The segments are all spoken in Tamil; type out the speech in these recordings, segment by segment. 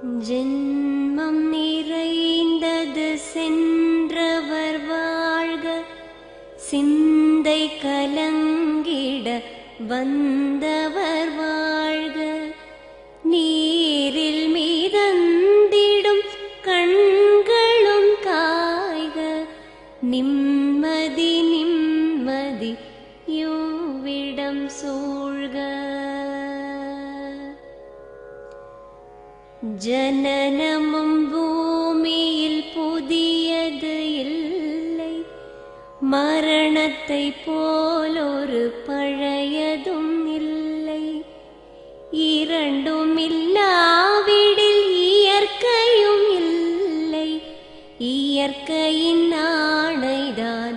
ஜென்மம் நிறைந்தது சென்றவர் வாழ்க, சிந்தை கலங்கிட வந்தவர் வாழ்க. நீரில் மிதந்திடும் கண்களும் காய்க, நிம்மதி நிம்மதி யோவிடம் சூழ்க. ஜனனமும் பூமியில் புதியது இல்லை, மரணத்தை போலொரு பழையதும் இல்லை. இரண்டும் இல்லாவிடில் இயற்கையும் இல்லை, இயற்கையின் ஆணைதான்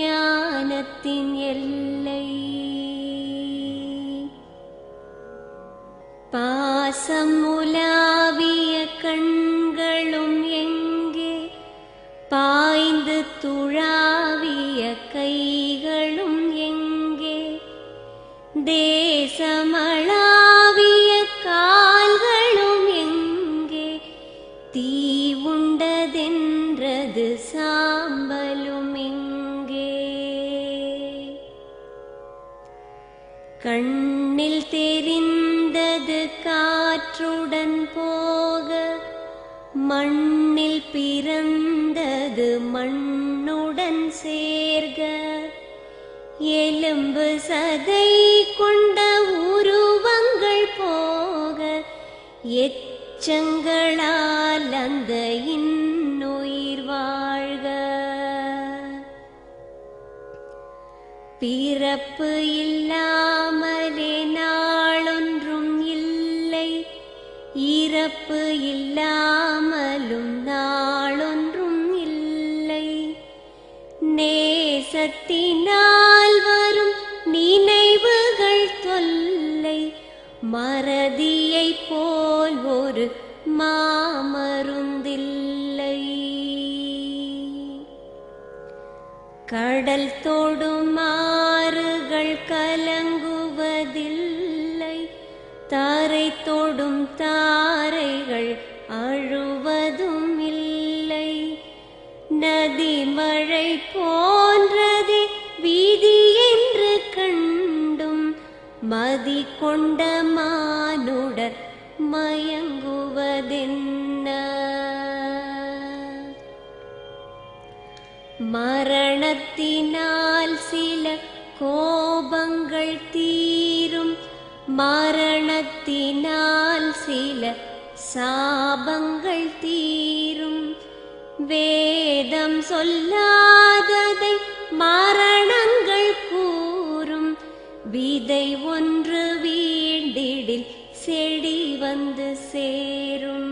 ஞானத்தின் எல்லை. பாசம் உலாவிய கண்களும் எங்கே, பாய்ந்து துழாவிய கைகளும் எங்கே, தேசமளாவிய கால்களும் எங்கே, தீ உண்டதென்றது சாம்பலும் எங்கே. கண்ணில் தெரிந்தது காற்றுடன் போக, மண்ணில் பிறந்தது மண்ணுடன் சேர்க. எலும்பு சதை கொண்ட உருவங்கள் போக, எச்சங்களால் அந்த இன்னுயிர் வாழ்க. பிறப்பு இல்லாமலே நாளொன்றும் இல்லை, இறப்பு இல்லாமலும் நாளொன்றும் இல்லை. நேசத்தினால் வரும் நினைவுகள் தொல்லை, மறதியை போல் ஒரு மாமருந்தில்லை. கடல் தொடும் ஆறுகள் கலங்குவதில்லை, தாரை தொடும் தாரைகள் அழுவதும் இல்லை. நதி மழை போன்றதே வீதி என்று கண்டும், மதி கொண்ட மானுடர் மயங்குவதென்ன. மரணத்தினால் சில கோபங்கள் தீரும், மரணத்தினால் சில சாபங்கள் தீரும். வேதம் சொல்லாததை மரணங்கள் கூறும், விதை ஒன்று வீண்டிடில் செடி வந்து சேரும்.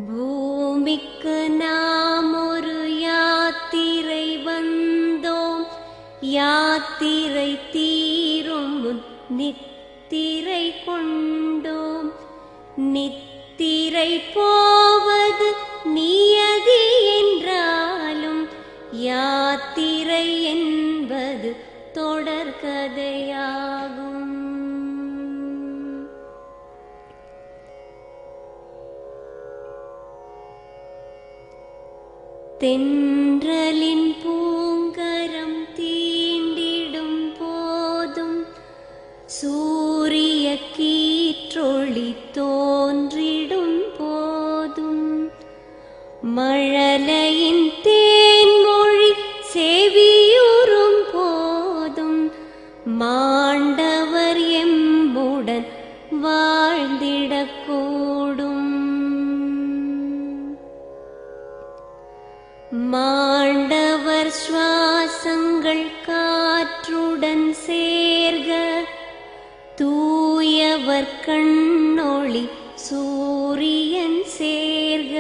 பூமிக்கு நாம் ஒரு யாத்திரை வந்தோம், யாத்திரை தீரும் முன் நித்திரை கொண்டோம். நித்திரை போவது நியதி என்றாலும், யாத்திரை என்பது தொடர்கதையாகும். தென்றலின் பூங்கரம் தீண்டிடும் போதும், சூரிய கீற்றொளி தோன்றிடும் போதும், மழலையின் தேன்மொழி செவியுறும் போதும், மாண்டவர் எம்முடன் வாழ்ந்திடக்கூடும். மாண்டவர் சுவாசங்கள் காற்றுடன் சேர்க, தூயவர் கண்ணொளி சூரியன் சேர்க.